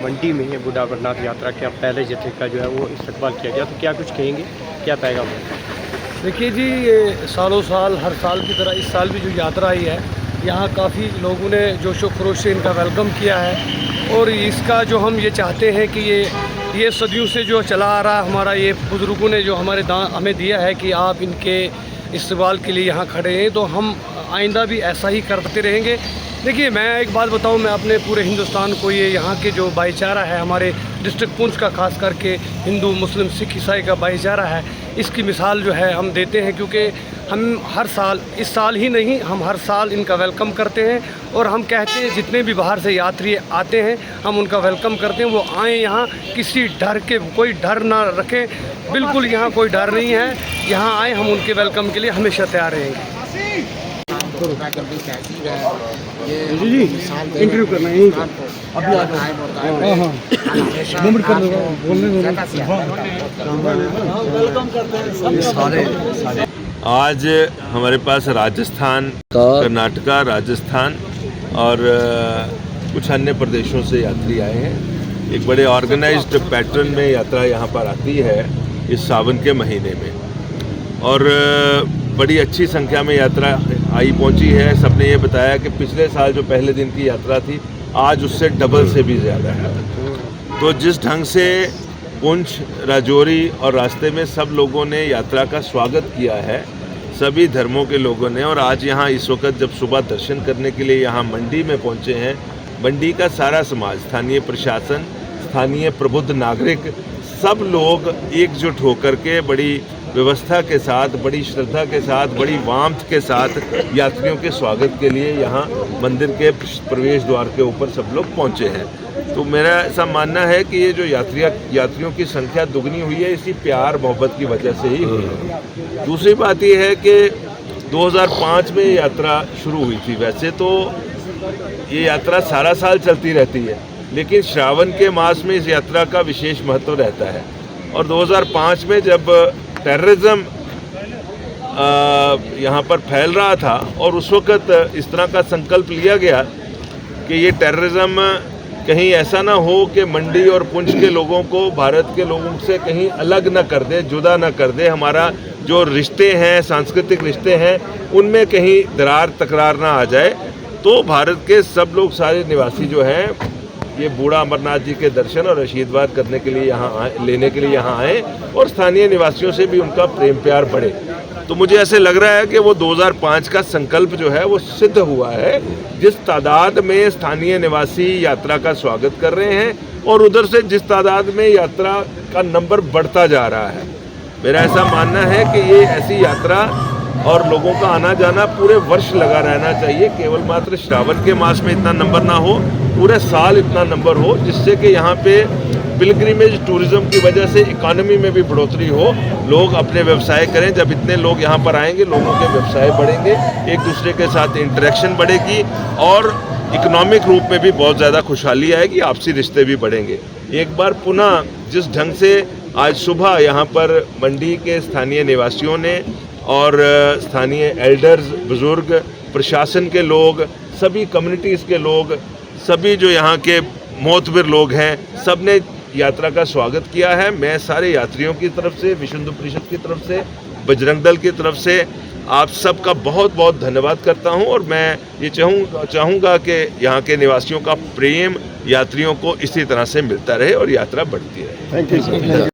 मंडी में बूढ़ा अमरनाथ यात्रा के पहले जत्थे का जो है वो इस्तकबाल किया गया, तो क्या कुछ कहेंगे, क्या पैगाम है? देखिए जी, ये सालों साल हर साल की तरह इस साल भी जो यात्रा आई है, यहाँ काफ़ी लोगों ने जोशो खरोश से इनका वेलकम किया है। और इसका जो हम ये चाहते हैं कि ये सदियों से जो चला आ रहा है, हमारा ये बुज़ुर्गों ने जो हमें दिया है कि आप इनके इस्तकबाल के लिए यहाँ खड़े हैं, तो हम आइंदा भी ऐसा ही करते रहेंगे। देखिए, मैं एक बात बताऊं, मैं अपने पूरे हिंदुस्तान को ये यहाँ के जो भाईचारा है हमारे डिस्ट्रिक्ट पुंछ का, खास करके हिंदू मुस्लिम सिख ईसाई का भाईचारा है, इसकी मिसाल जो है हम देते हैं। क्योंकि हम हर साल, इस साल ही नहीं, हम हर साल इनका वेलकम करते हैं। और हम कहते हैं जितने भी बाहर से यात्री आते हैं हम उनका वेलकम करते हैं, वो आएँ यहाँ किसी डर के, कोई डर ना रखें, बिल्कुल यहाँ कोई डर नहीं है। यहाँ आएँ, हम उनके वेलकम के लिए हमेशा तैयार रहेंगे। जी इंटरव्यू करना है अभी आज हमारे पास राजस्थान, कर्नाटका, राजस्थान और कुछ अन्य प्रदेशों से यात्री आए हैं। एक बड़े ऑर्गेनाइज्ड पैटर्न में यात्रा यहाँ पर आती है इस सावन के महीने में, और बड़ी अच्छी संख्या में यात्रा आई पहुंची है। सबने ये बताया कि पिछले साल जो पहले दिन की यात्रा थी, आज उससे डबल से भी ज़्यादा है। तो जिस ढंग से पुंछ, राजौरी और रास्ते में सब लोगों ने यात्रा का स्वागत किया है, सभी धर्मों के लोगों ने, और आज यहाँ इस वक्त जब सुबह दर्शन करने के लिए यहाँ मंडी में पहुँचे हैं, मंडी का सारा समाज, स्थानीय प्रशासन, स्थानीय प्रबुद्ध नागरिक, सब लोग एकजुट होकर के बड़ी व्यवस्था के साथ, बड़ी श्रद्धा के साथ, बड़ी वामथ के साथ यात्रियों के स्वागत के लिए यहाँ मंदिर के प्रवेश द्वार के ऊपर सब लोग पहुँचे हैं। तो मेरा ऐसा मानना है कि ये जो यात्रियों की संख्या दुगनी हुई है, इसी प्यार मोहब्बत की वजह से ही हुई है। दूसरी बात ये है कि 2005 में यात्रा शुरू हुई थी। वैसे तो ये यात्रा सारा साल चलती रहती है, लेकिन श्रावण के मास में इस यात्रा का विशेष महत्व रहता है। और 2005 में जब टेररिज्म यहाँ पर फैल रहा था, और उस वक्त इस तरह का संकल्प लिया गया कि ये टेररिज्म कहीं ऐसा ना हो कि मंडी और पुंछ के लोगों को भारत के लोगों से कहीं अलग ना कर दे, जुदा ना कर दे। हमारा जो रिश्ते हैं, सांस्कृतिक रिश्ते हैं, उनमें कहीं दरार तकरार ना आ जाए। तो भारत के सब लोग, सारे निवासी जो हैं, ये बूढ़ा अमरनाथ जी के दर्शन और आशीर्वाद करने के लिए यहाँ लेने के लिए यहाँ आए, और स्थानीय निवासियों से भी उनका प्रेम प्यार बढ़े। तो मुझे ऐसे लग रहा है कि वो 2005 का संकल्प जो है वो सिद्ध हुआ है। जिस तादाद में स्थानीय निवासी यात्रा का स्वागत कर रहे हैं, और उधर से जिस तादाद में यात्रा का नंबर बढ़ता जा रहा है, मेरा ऐसा मानना है कि ये ऐसी यात्रा और लोगों का आना जाना पूरे वर्ष लगा रहना चाहिए। केवल मात्र श्रावण के मास में इतना नंबर ना हो, पूरे साल इतना नंबर हो, जिससे कि यहाँ पे पिलग्रिमेज टूरिज्म की वजह से इकोनॉमी में भी बढ़ोतरी हो, लोग अपने व्यवसाय करें। जब इतने लोग यहाँ पर आएंगे, लोगों के व्यवसाय बढ़ेंगे, एक दूसरे के साथ इंटरेक्शन बढ़ेगी, और इकोनॉमिक रूप में भी बहुत ज़्यादा खुशहाली आएगी, आपसी रिश्ते भी बढ़ेंगे। एक बार पुनः जिस ढंग से आज सुबह यहाँ पर मंडी के स्थानीय निवासियों ने और स्थानीय एल्डर्स, बुजुर्ग, प्रशासन के लोग, सभी कम्युनिटीज़ के लोग, सभी जो यहाँ के मोहतबर लोग हैं, सब ने यात्रा का स्वागत किया है। मैं सारे यात्रियों की तरफ से, विश्व हिंदू परिषद की तरफ से, बजरंग दल की तरफ से आप सबका बहुत बहुत धन्यवाद करता हूं। और मैं ये चाहूँगा कि यहाँ के निवासियों का प्रेम यात्रियों को इसी तरह से मिलता रहे और यात्रा बढ़ती रहे। Thank you sir.